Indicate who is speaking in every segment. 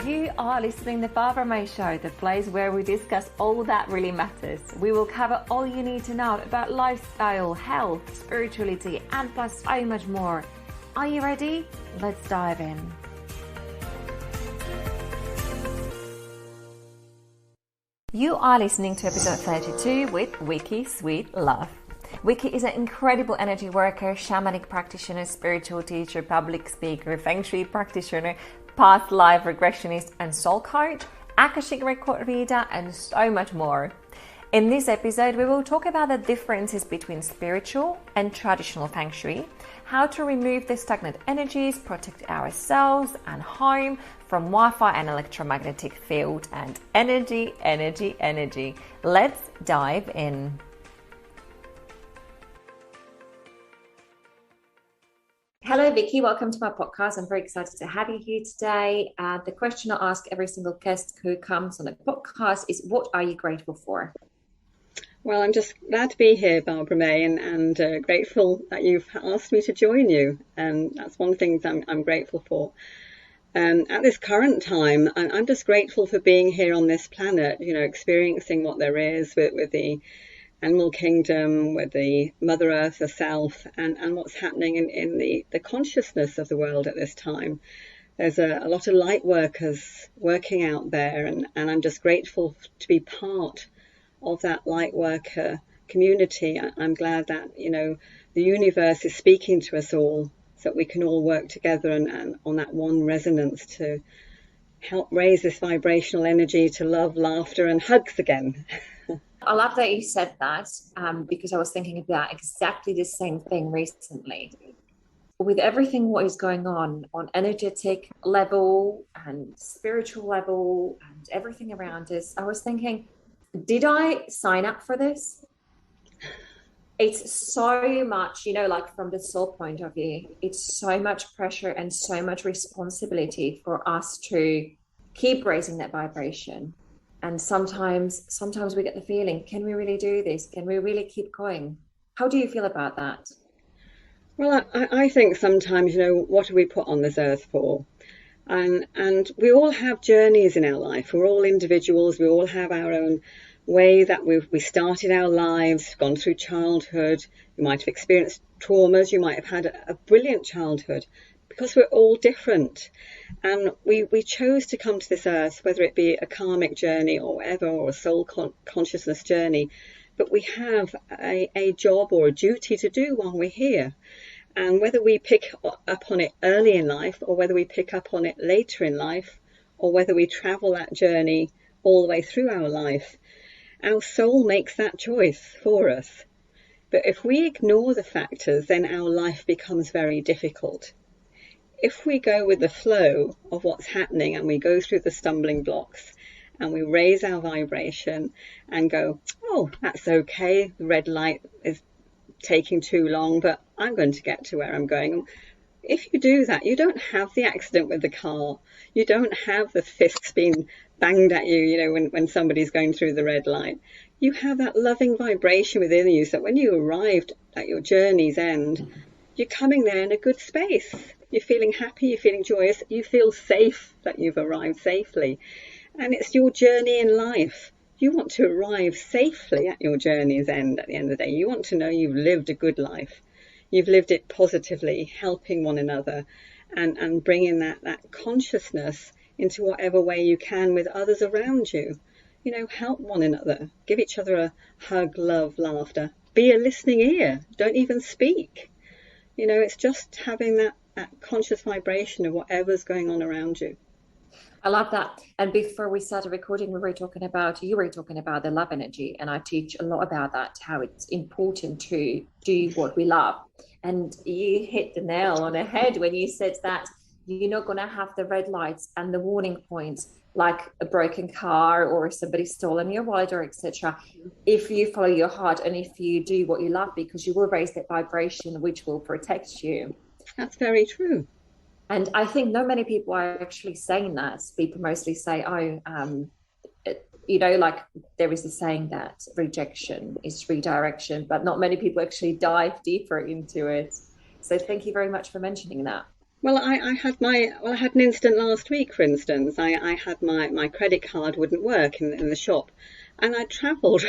Speaker 1: You are listening to the Far From Me Show, the place where we discuss all that really matters. We will cover all you need to know about lifestyle, health, spirituality, and plus so much more. Are you ready? Let's dive in. You are listening to episode 32 with Vicky Sweetlove. Vicky is an incredible energy worker, shamanic practitioner, spiritual teacher, public speaker, Fengshui practitioner, past life regressionist and soul coach, Akashic Record reader, and so much more. In this episode, we will talk about the differences between spiritual and traditional Feng Shui, how to remove the stagnant energies, protect ourselves and home from Wi-Fi and electromagnetic field, and energy. Let's dive in. Hello, Vicky. Welcome to my podcast. I'm very excited to have you here today. The question I ask every single guest who comes on the podcast is, what are you grateful for?
Speaker 2: Well, I'm just glad to be here, Barbara May, and grateful that you've asked me to join you. And that's one thing that I'm grateful for. At this current time, I'm just grateful for being here on this planet, experiencing what there is with the animal kingdom, with the Mother Earth herself, and what's happening in the consciousness of the world at this time. There's a lot of light workers working out there, and I'm just grateful to be part of that light worker community. I'm glad that, the universe is speaking to us all so that we can all work together and on that one resonance to help raise this vibrational energy to love, laughter, and hugs again.
Speaker 1: I love that you said that because I was thinking about exactly the same thing recently. With everything what is going on energetic level and spiritual level and everything around us, I was thinking, did I sign up for this? It's so much, like from the soul point of view, it's so much pressure and so much responsibility for us to keep raising that vibration. And sometimes we get the feeling, can we really do this? Can we really keep going? How do you feel about that?
Speaker 2: Well, I think sometimes, what are we put on this earth for? And we all have journeys in our life. We're all individuals. We all have our own way that we started our lives, gone through childhood. You might have experienced traumas. You might have had a brilliant childhood, because we're all different. And we chose to come to this earth, whether it be a karmic journey or whatever, or a soul consciousness journey. But we have a job or a duty to do while we're here. And whether we pick up on it early in life, or whether we pick up on it later in life, or whether we travel that journey all the way through our life, our soul makes that choice for us. But if we ignore the factors, then our life becomes very difficult. If we go with the flow of what's happening and we go through the stumbling blocks and we raise our vibration and go, oh, that's okay, the red light is taking too long, but I'm going to get to where I'm going. If you do that, you don't have the accident with the car. You don't have the fists being banged at you, when somebody's going through the red light. You have that loving vibration within you, so when you arrived at your journey's end, you're coming there in a good space. You're feeling happy, you're feeling joyous, you feel safe that you've arrived safely. And it's your journey in life. You want to arrive safely at your journey's end at the end of the day. You want to know you've lived a good life. You've lived it positively, helping one another and bringing that consciousness into whatever way you can with others around you. Help one another, give each other a hug, love, laughter. Be a listening ear. Don't even speak. It's just having that conscious vibration of whatever's going on around you.
Speaker 1: I love that. And before we started recording, you were talking about the love energy. And I teach a lot about that, how it's important to do what we love. And you hit the nail on the head when you said that you're not going to have the red lights and the warning points like a broken car or somebody stolen your wallet or etc. if you follow your heart and if you do what you love, because you will raise that vibration which will protect you.
Speaker 2: That's very true.
Speaker 1: And I think not many people are actually saying that. People mostly say, like there is a saying that rejection is redirection, but not many people actually dive deeper into it. So thank you very much for mentioning that.
Speaker 2: Well, I had an incident last week, for instance. I had my credit card wouldn't work in the shop, and I travelled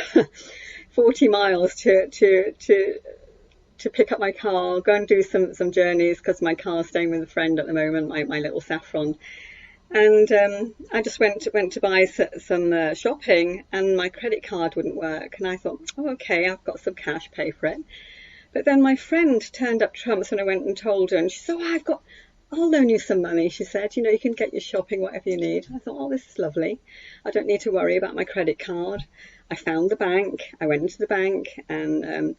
Speaker 2: 40 miles to pick up my car, go and do some journeys because my car's staying with a friend at the moment, my little Saffron. And I just went to buy some shopping, and my credit card wouldn't work. And I thought, oh, okay, I've got some cash, pay for it. But then my friend turned up trumps when I went and told her, and she said, oh, I'll loan you some money. She said, you can get your shopping, whatever you need. I thought, oh, this is lovely. I don't need to worry about my credit card. I found the bank. I went into the bank, and there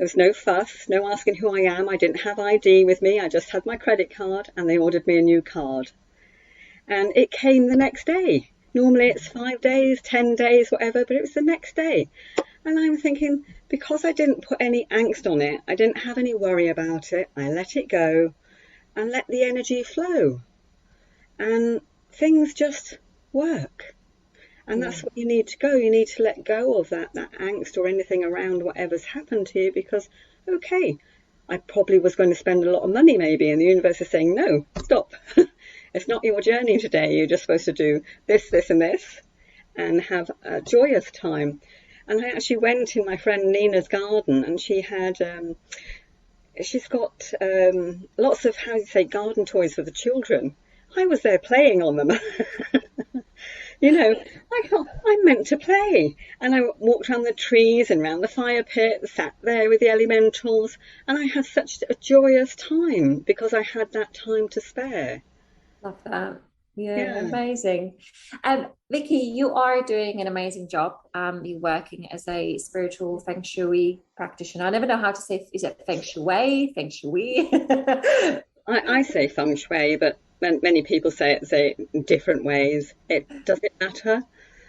Speaker 2: was no fuss, no asking who I am. I didn't have ID with me. I just had my credit card, and they ordered me a new card. And it came the next day. Normally it's 5 days, 10 days, whatever, but it was the next day. And I'm thinking, because I didn't put any angst on it, I didn't have any worry about it, I let it go and let the energy flow. And things just work. And that's what you need to go. You need to let go of that angst or anything around whatever's happened to you, because, okay, I probably was going to spend a lot of money maybe, and the universe is saying, no, stop. It's not your journey today. You're just supposed to do this, this, and this, and have a joyous time. And I actually went in my friend Nina's garden, and she's got lots of, how do you say, garden toys for the children. I was there playing on them. I thought, I'm meant to play. And I walked around the trees and around the fire pit, sat there with the elementals, and I had such a joyous time because I had that time to spare.
Speaker 1: Love that. Yeah,
Speaker 2: Yeah.
Speaker 1: amazing. Vicky, you are doing an amazing job. You're working as a spiritual Feng Shui practitioner. I never know how to say, is it Feng Shui, Feng Shui?
Speaker 2: I say feng shui, but many people say it in different ways. Does it matter?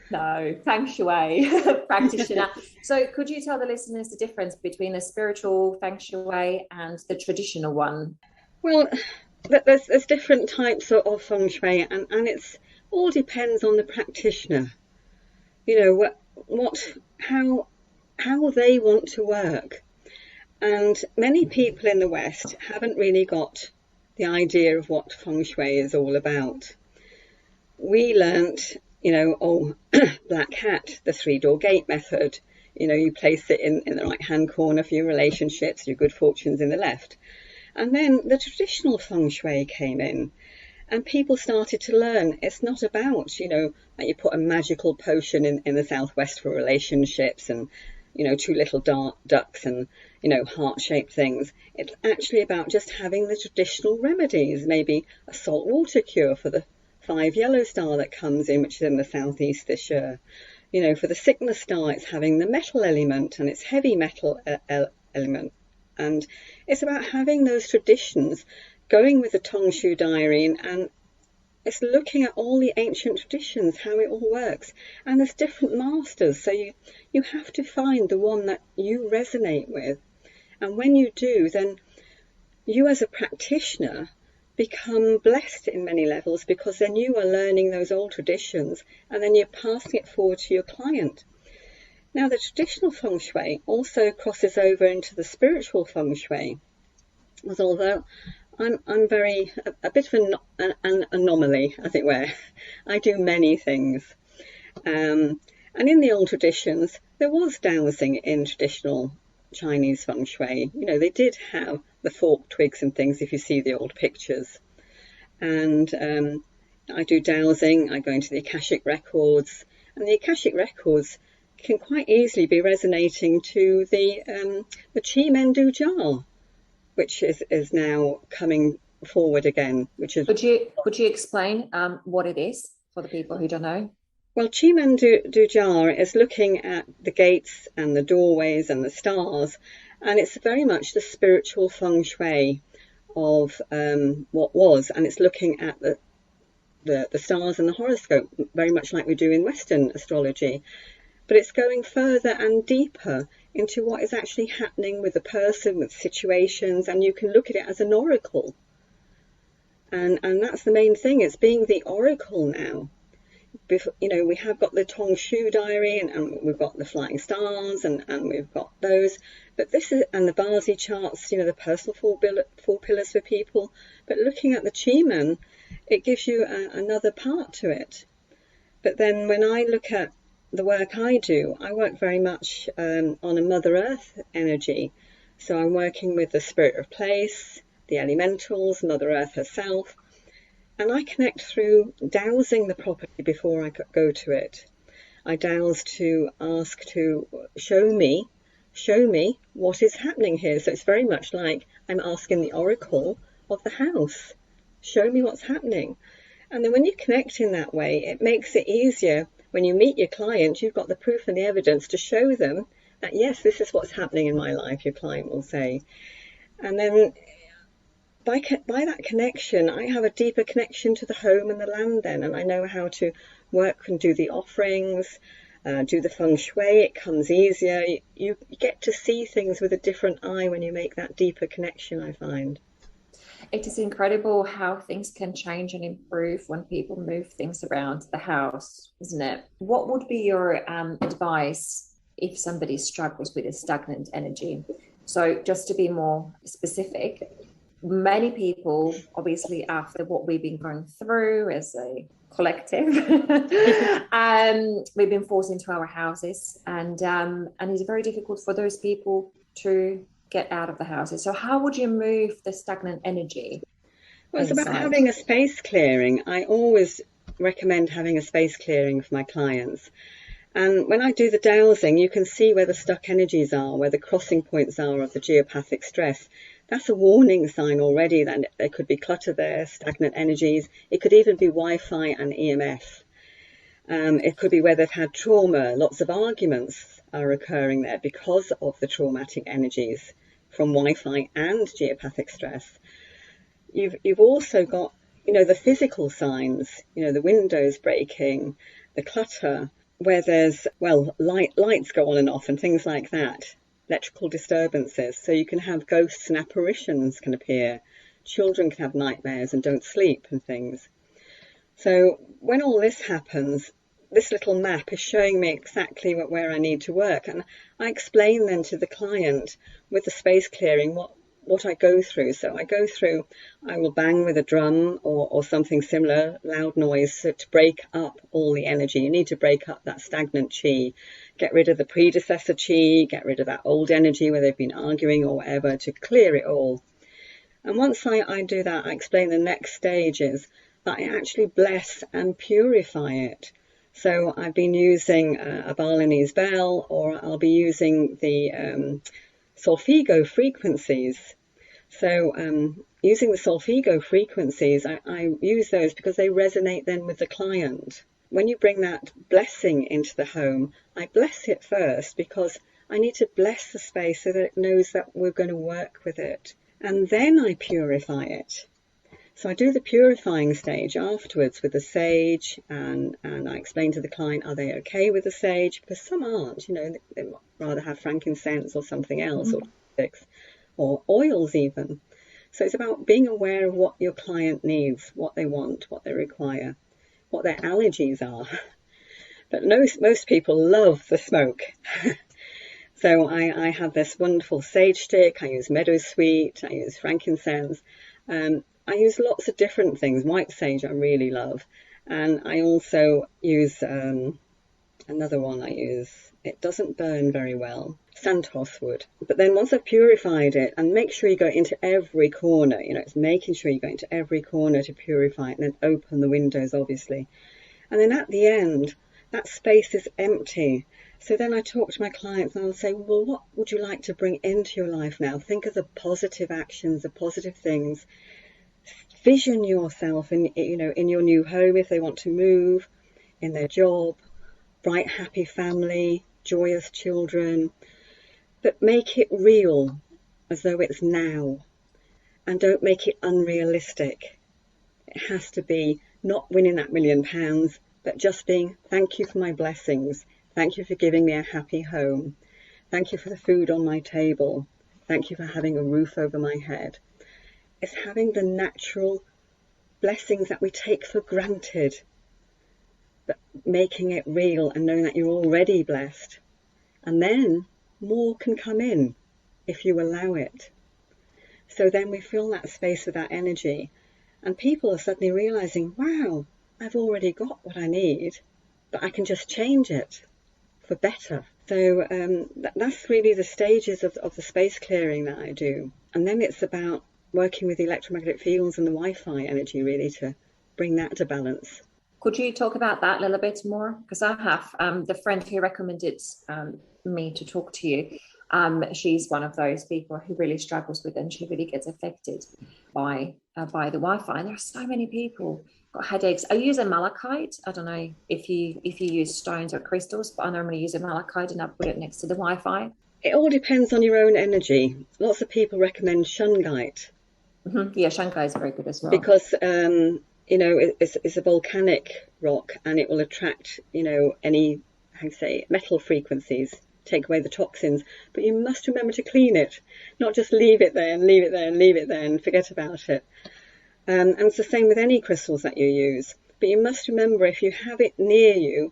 Speaker 1: No, Feng Shui practitioner. So could you tell the listeners the difference between a spiritual Feng Shui and the traditional one?
Speaker 2: Well, there's different types of feng shui, and it's all depends on the practitioner. How they want to work. And many people in the West haven't really got the idea of what feng shui is all about. We learnt, black hat, the three-door gate method. You place it in the right-hand corner for your relationships, your good fortunes in the left. And then the traditional feng shui came in, and people started to learn it's not about, that you put a magical potion in the southwest for relationships and, two little ducks and, heart-shaped things. It's actually about just having the traditional remedies, maybe a salt water cure for the 5 yellow star that comes in, which is in the southeast this year. For the sickness star, it's having the metal element, and it's heavy metal element. And it's about having those traditions, going with the Tong Shu diary, and it's looking at all the ancient traditions, how it all works. And there's different masters, so you have to find the one that you resonate with. And when you do, then you as a practitioner become blessed in many levels, because then you are learning those old traditions and then you're passing it forward to your client. Now, the traditional feng shui also crosses over into the spiritual feng shui, as although I'm very a bit of an anomaly, as it were. I do many things, and in the old traditions there was dowsing in traditional Chinese feng shui. They did have the forked twigs and things, if you see the old pictures. And I do dowsing. I go into the Akashic Records, and the Akashic Records can quite easily be resonating to the 𝐒𝐸ℵ, which is now coming forward again. Which is
Speaker 1: Could you explain what it is for the people who don't know?
Speaker 2: Well, 𝐒𝐸ℵ is looking at the gates and the doorways and the stars, and it's very much the spiritual feng shui of what was, and it's looking at the stars and the horoscope, very much like we do in Western astrology. But it's going further and deeper into what is actually happening with the person, with situations, and you can look at it as an oracle. And that's the main thing, it's being the oracle now. We have got the Tong Shu diary, and we've got the flying stars, and we've got those. But this is, and the Basi charts, you know, the personal four pillars for people. But looking at the 𝐒𝐸𝐵𝐿, it gives you another part to it. But then when I look at the work I do, I work very much on a Mother Earth energy. So I'm working with the spirit of place, the elementals, Mother Earth herself, and I connect through dowsing the property before I go to it. I dowse to ask to show me what is happening here. So it's very much like I'm asking the oracle of the house, show me what's happening. And then when you connect in that way, it makes it easier. When you meet your client, you've got the proof and the evidence to show them that, yes, this is what's happening in my life, your client will say. And then by that connection, I have a deeper connection to the home and the land then, and I know how to work and do the offerings, do the Feng Shui. It comes easier. You get to see things with a different eye when you make that deeper connection, I find.
Speaker 1: It is incredible how things can change and improve when people move things around the house, isn't it? What would be your advice if somebody struggles with a stagnant energy? So just to be more specific, many people, obviously, after what we've been going through as a collective, we've been forced into our houses, and it's very difficult for those people to get out of the houses. So how would you move the stagnant energy?
Speaker 2: Well, it's about having a space clearing. I always recommend having a space clearing for my clients. And when I do the dowsing, you can see where the stuck energies are, where the crossing points are of the geopathic stress. That's a warning sign already that there could be clutter there, stagnant energies. It could even be Wi-Fi and EMF. It could be where they've had trauma. Lots of arguments are occurring there because of the traumatic energies from Wi-Fi and geopathic stress. You've also got, you know, the physical signs, you know, the windows breaking, the clutter, where there's, well, lights go on and off and things like that, electrical disturbances. So you can have ghosts and apparitions can appear. Children can have nightmares and don't sleep and things. So when all this happens, this little map is showing me exactly where I need to work. And I explain then to the client with the space clearing what I go through. So I will bang with a drum or something similar, loud noise, to break up all the energy. You need to break up that stagnant 𝐒𝐸𝐵, get rid of the predecessor 𝐒𝐸𝐵, get rid of that old energy where they've been arguing or whatever, to clear it all. And once I do that, I explain the next stage is that I actually bless and purify it. So I've been using a Balinese bell, or I'll be using the solfeggio frequencies. So using the solfeggio frequencies, I use those because they resonate then with the client. When you bring that blessing into the home, I bless it first because I need to bless the space so that it knows that we're going to work with it. And then I purify it. So I do the purifying stage afterwards with the sage, and I explain to the client, are they okay with the sage? Because some aren't, you know, they might rather have frankincense or something else, or oils even. So it's about being aware of what your client needs, what they want, what they require, what their allergies are. But most people love the smoke. So I have this wonderful sage stick, I use meadowsweet, I use frankincense, I use lots of different things. White sage I really love. And I also use another one I use. It doesn't burn very well. Santos wood. But then once I've purified it, and make sure you go into every corner, you know, it's making sure you go into every corner to purify it, and then open the windows, obviously. And then at the end, that space is empty. So then I talk to my clients and I'll say, well, what would you like to bring into your life now? Think of the positive actions, the positive things. Vision yourself in your new home if they want to move, in their job, bright, happy family, joyous children. But make it real, as though it's now. And don't make it unrealistic. It has to be not winning that £1 million, but just being, thank you for my blessings. Thank you for giving me a happy home. Thank you for the food on my table. Thank you for having a roof over my head. It's having the natural blessings that we take for granted, but making it real and knowing that you're already blessed. And then more can come in. if you allow it. So then we fill that space with that energy, and people are suddenly realizing, wow, I've already got what I need, but I can just change it for better. So that's really the stages of the space clearing that I do. And then it's about working with the electromagnetic fields and the Wi-Fi energy, really, to bring that to balance.
Speaker 1: Could you talk about that a little bit more? Because I have the friend who recommended me to talk to you. She's one of those people who really struggles with it, and she really gets affected by the Wi-Fi. And there are so many people got headaches. I use a malachite. I don't know if you use stones or crystals, but I normally use a malachite and I put it next to the Wi-Fi.
Speaker 2: It all depends on your own energy. Lots of people recommend shungite.
Speaker 1: Mm-hmm. Yeah, shungite is very good as well.
Speaker 2: Because you know, it's a volcanic rock, and it will attract, you know, any, how you say, metal frequencies, take away the toxins. But you must remember to clean it, not just leave it there and leave it there and leave it there and forget about it. And it's the same with any crystals that you use. But you must remember, if you have it near you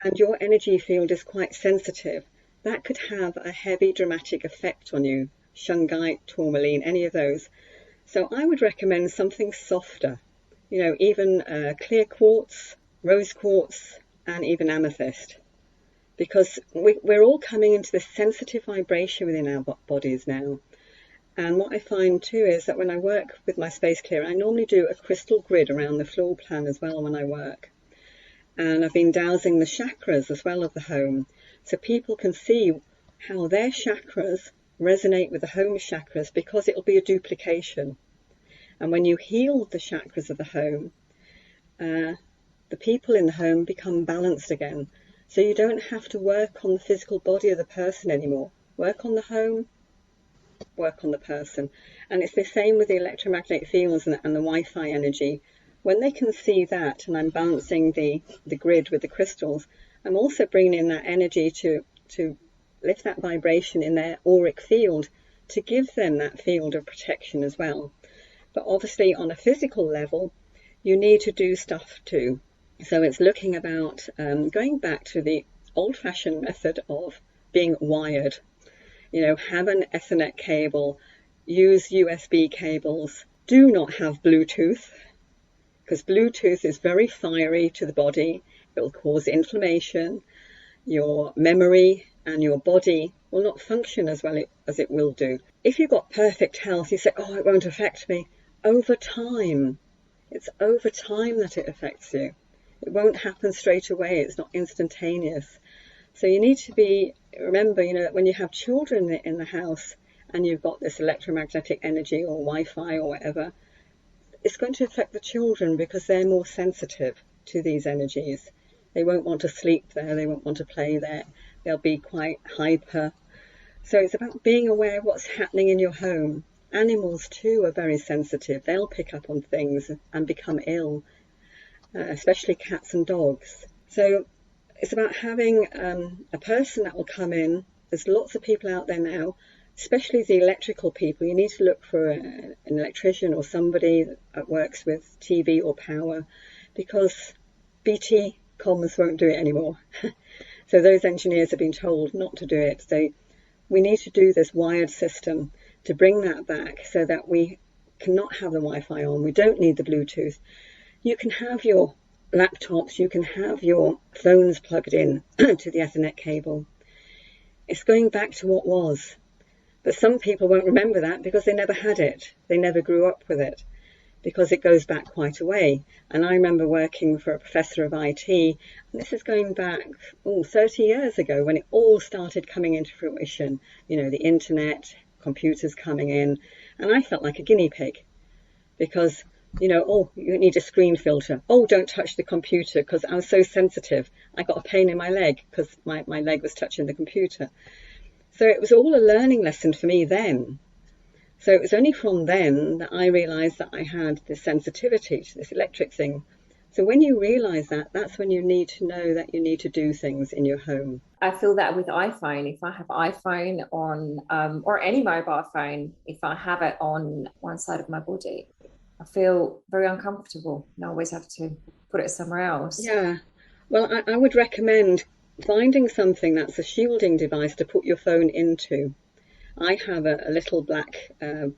Speaker 2: and your energy field is quite sensitive, that could have a heavy dramatic effect on you. Shungite, tourmaline, any of those. So I would recommend something softer. You know, even clear quartz, rose quartz, and even amethyst. Because we're all coming into this sensitive vibration within our bodies now. And what I find too is that when I work with my space clearer, I normally do a crystal grid around the floor plan as well when I work. And I've been dowsing the chakras as well of the home, so people can see how their chakras resonate with the home chakras, because it'll be a duplication. And when you heal the chakras of the home, the people in the home become balanced again. So you don't have to work on the physical body of the person anymore. Work on the home, work on the person. And it's the same with the electromagnetic fields and the Wi-Fi energy. When they can see that, and I'm balancing the grid with the crystals, I'm also bringing in that energy to lift that vibration in their auric field, to give them that field of protection as well. But obviously on a physical level, you need to do stuff too. So it's looking about going back to the old-fashioned method of being wired. You know, have an Ethernet cable, use USB cables. Do not have Bluetooth, because Bluetooth is very fiery to the body. It will cause inflammation. Your memory and your body will not function as well as it will do. If you've got perfect health, you say, oh, it won't affect me. Over time, it's over time that it affects you. It won't happen straight away. It's not instantaneous. So you need to remember, you know, that when you have children in the house and you've got this electromagnetic energy or Wi-Fi or whatever, it's going to affect the children because they're more sensitive to these energies. They won't want to sleep there. They won't want to play there. They'll be quite hyper. So it's about being aware of what's happening in your home. Animals too are very sensitive. They'll pick up on things and become ill, especially cats and dogs. So it's about having a person that will come in. There's lots of people out there now, especially the electrical people. You need to look for an electrician or somebody that works with TV or power, because BT comms won't do it anymore. So those engineers have been told not to do it. So we need to do this wired system to bring that back, so that we cannot have the Wi-Fi on. We don't need the Bluetooth. You can have your laptops, you can have your phones plugged in to the Ethernet cable. It's going back to what was. But some people won't remember that because they never had it. They never grew up with it, because it goes back quite a way. And I remember working for a professor of IT, and this is going back 30 years ago, when it all started coming into fruition. You know, the internet, computers coming in, and I felt like a guinea pig, because, you know, oh, you need a screen filter. Oh, don't touch the computer, because I was so sensitive. I got a pain in my leg because my leg was touching the computer. So it was all a learning lesson for me then. So it was only from then that I realised that I had this sensitivity to this electric thing. So when you realise that, that's when you need to know that you need to do things in your home.
Speaker 1: I feel that with iPhone, if I have iPhone on, or any mobile phone, if I have it on one side of my body, I feel very uncomfortable, and I always have to put it somewhere else.
Speaker 2: Yeah, well, I would recommend finding something that's a shielding device to put your phone into. I have a little black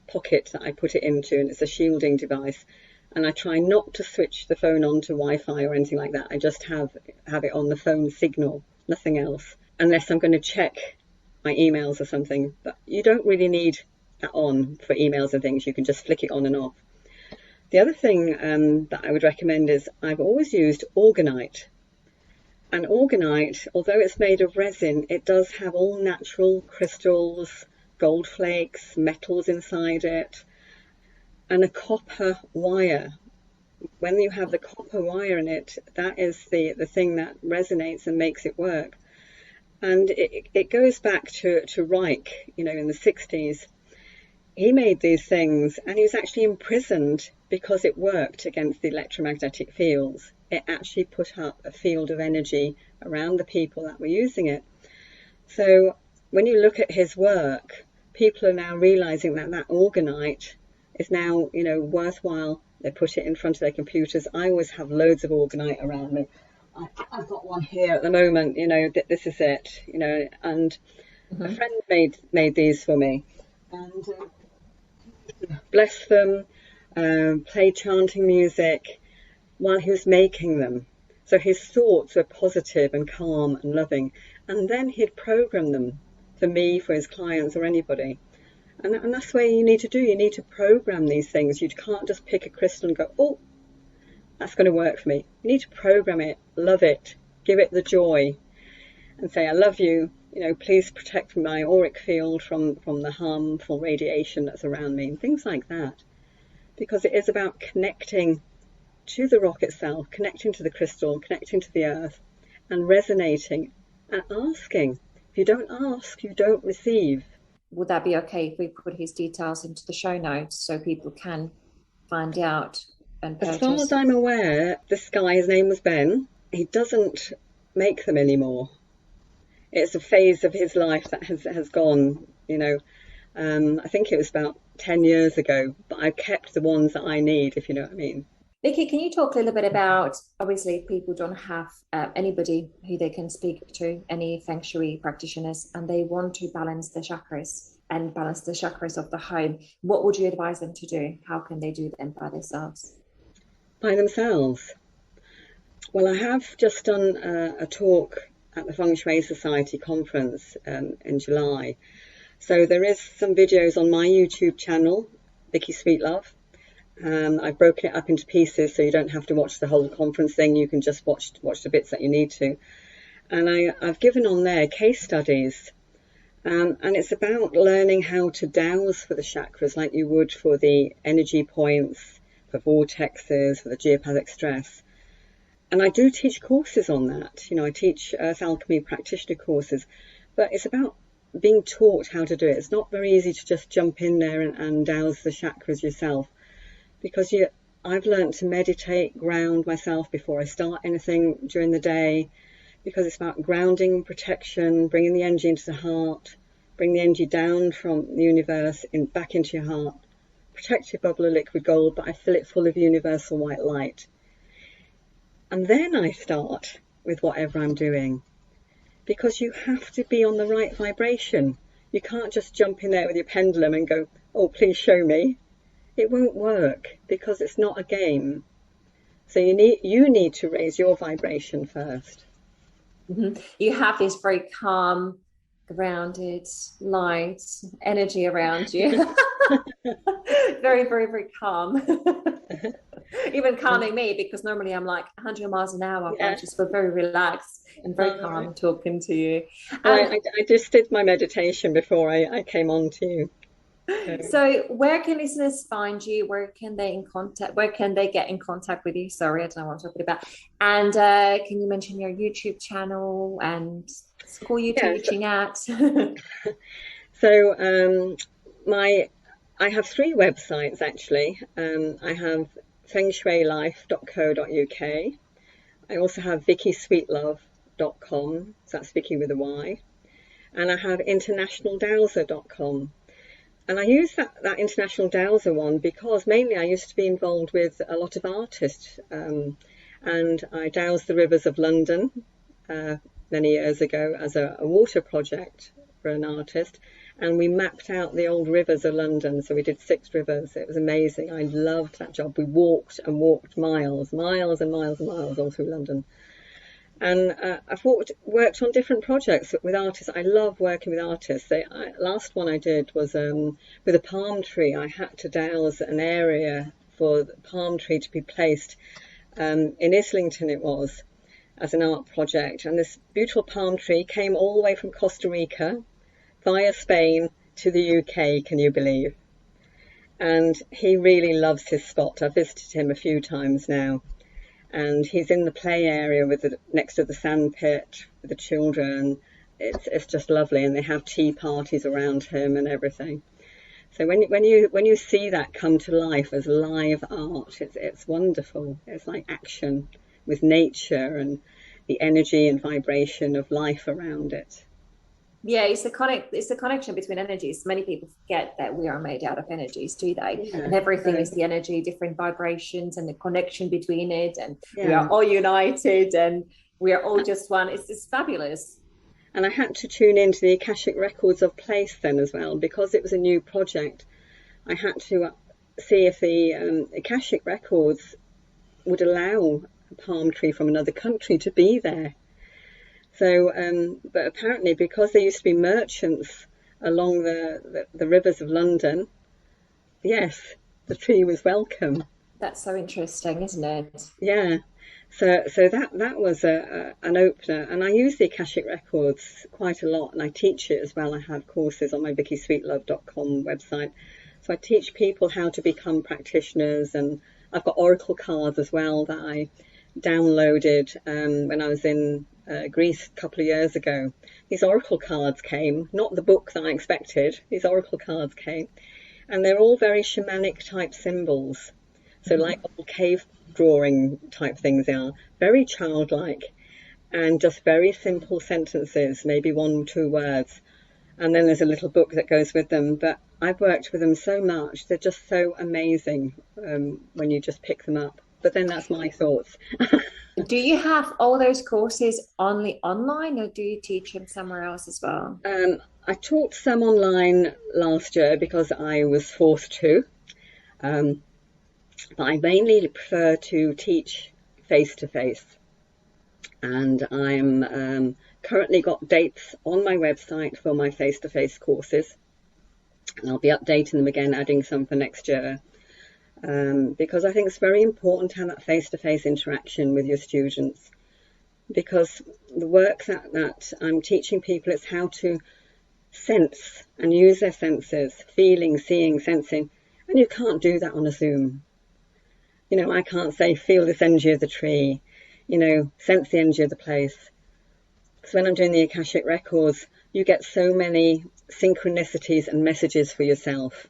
Speaker 2: pocket that I put it into, and it's a shielding device. And I try not to switch the phone on to Wi-Fi or anything like that. I just have it on the phone signal, nothing else, unless I'm going to check my emails or something. But you don't really need that on for emails and things. You can just flick it on and off. The other thing that I would recommend is I've always used organite. And organite, although it's made of resin, it does have all natural crystals, gold flakes, metals inside it, and a copper wire. When you have the copper wire in it, that is the thing that resonates and makes it work. And it goes back to Reich, in the 60s. He made these things, and he was actually imprisoned because it worked against the electromagnetic fields. It actually put up a field of energy around the people that were using it. So when you look at his work, people are now realizing that organite is now, worthwhile. They put it in front of their computers. I always have loads of organite around me. I've got one here at the moment, this is it, and a friend made these for me. And bless them, played chanting music while he was making them. So his thoughts were positive and calm and loving. And then he'd program them for me, for his clients or anybody. And that's what you need to do. You need to program these things. You can't just pick a crystal and go, oh, that's going to work for me. You need to program it, love it, give it the joy, and say, I love you. Please protect my auric field from the harmful radiation that's around me, and things like that. Because it is about connecting to the rock itself, connecting to the crystal, connecting to the earth, and resonating and asking. If you don't ask, you don't receive.
Speaker 1: Would that be okay if we put his details into the show notes so people can find out and purchase?
Speaker 2: As far as I'm aware, this guy, his name was Ben, he doesn't make them anymore. It's a phase of his life that has gone, I think it was about 10 years ago, but I kept the ones that I need, if you know what I mean.
Speaker 1: Vicky, can you talk a little bit about, obviously people don't have anybody who they can speak to, any Feng Shui practitioners, and they want to balance the chakras and balance the chakras of the home. What would you advise them to do? How can they do them by themselves?
Speaker 2: By themselves? Well, I have just done a talk at the Feng Shui Society conference in July. So there is some videos on my YouTube channel, Vicky Sweetlove. I've broken it up into pieces so you don't have to watch the whole conference thing. You can just watch the bits that you need to. And I've given on there case studies. And it's about learning how to dowse for the chakras like you would for the energy points, for vortexes, for the geopathic stress. And I do teach courses on that. I teach Earth Alchemy practitioner courses. But it's about being taught how to do it. It's not very easy to just jump in there and dowse the chakras yourself. Because I've learned to meditate, ground myself before I start anything during the day, because it's about grounding, protection, bringing the energy into the heart, bring the energy down from the universe back into your heart. Protect your bubble of liquid gold, but I fill it full of universal white light. And then I start with whatever I'm doing, because you have to be on the right vibration. You can't just jump in there with your pendulum and go, oh, please show me. It won't work because it's not a game. So you need to raise your vibration first.
Speaker 1: You have this very calm, grounded, light energy around you. Very, very, very calm. Even calming me, because normally I'm like 100 miles an hour. Yeah. I just feel very relaxed and very calm talking to you.
Speaker 2: I just did my meditation before I came on to you.
Speaker 1: So where can listeners find you? Where can they get in contact with you? Sorry, I don't know what I'm talking about. And can you mention your YouTube channel and school you teaching at?
Speaker 2: So I have 3 websites actually. I have fengshuilife.co.uk. I also have vickysweetlove.com, so that's Vicky with a Y. And I have internationaldowser.com. And I use that International Dowser one because mainly I used to be involved with a lot of artists. And I dowsed the rivers of London many years ago as a water project for an artist. and we mapped out the old rivers of London. So we did 6 rivers. It was amazing. I loved that job. We walked and walked miles, miles and miles and miles all through London. And I've worked on different projects with artists. I love working with artists. Last one I did was with a palm tree. I had to douse an area for the palm tree to be placed in Islington, it was, as an art project. And this beautiful palm tree came all the way from Costa Rica via Spain to the UK, can you believe? And he really loves his spot. I've visited him a few times now. And he's in the play area next to the sand pit with the children. It's just lovely, and they have tea parties around him and everything. So when you see that come to life as live art, it's wonderful. It's like action with nature and the energy and vibration of life around it.
Speaker 1: Yeah, it's the connection between energies. Many people forget that we are made out of energies, do they?
Speaker 2: Yeah,
Speaker 1: and everything is the energy, different vibrations, and the connection between it. And we are all united, and we are all just one. It's fabulous.
Speaker 2: And I had to tune into the Akashic Records of place then as well, because it was a new project. I had to see if the Akashic Records would allow a palm tree from another country to be there. So, but apparently, because there used to be merchants along the rivers of London, yes, the tree was welcome.
Speaker 1: That's so interesting, isn't it?
Speaker 2: Yeah. So that was an opener, and I use the Akashic Records quite a lot, and I teach it as well. I have courses on my Vickysweetlove.com website, so I teach people how to become practitioners, and I've got oracle cards as well that I downloaded when I was in Greece a couple of years ago. These oracle cards came, not the book that I expected. These oracle cards came, and they're all very shamanic type symbols. So like old cave drawing type things, they are very childlike and just very simple sentences, maybe 1 or 2 words. And then there's a little book that goes with them. But I've worked with them so much. They're just so amazing when you just pick them up. But then that's my thoughts.
Speaker 1: Do you have all those courses only online, or do you teach them somewhere else as well?
Speaker 2: I taught some online last year because I was forced to. But I mainly prefer to teach face-to-face. And I'm currently got dates on my website for my face-to-face courses. And I'll be updating them again, adding some for next year. Because I think it's very important to have that face-to-face interaction with your students, because the work that I'm teaching people is how to sense and use their senses, feeling, seeing, sensing, and you can't do that on a Zoom. You know, I can't say feel this energy of the tree, you know, sense the energy of the place. So when I'm doing the Akashic Records, you get so many synchronicities and messages for yourself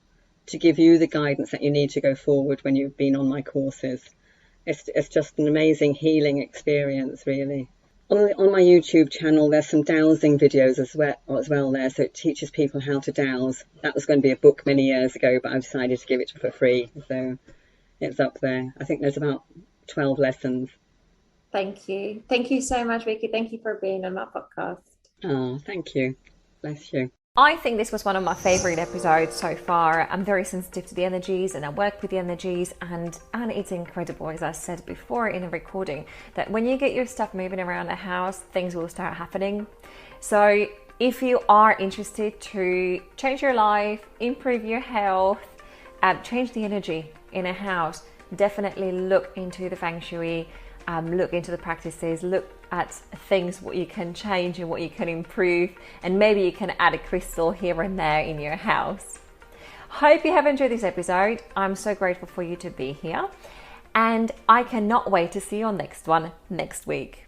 Speaker 2: to give you the guidance that you need to go forward when you've been on my courses. It's just an amazing healing experience, really. On my YouTube channel, there's some dowsing videos as well there, so it teaches people how to dowse. That was going to be a book many years ago, but I've decided to give it for free, so it's up there. I think there's about 12 lessons.
Speaker 1: Thank you. Thank you so much, Vicky. Thank you for being on my podcast.
Speaker 2: Oh, thank you. Bless you.
Speaker 3: I think this was one of my favorite episodes so far. I'm very sensitive to the energies, and I work with the energies, and it's incredible, as I said before in the recording, that when you get your stuff moving around the house, things will start happening. So if you are interested to change your life, improve your health, change the energy in a house, definitely look into the Feng Shui, look into the practices, look at things, what you can change and what you can improve, and maybe you can add a crystal here and there in your house. Hope you have enjoyed this episode. I'm so grateful for you to be here, and I cannot wait to see you on next one next week.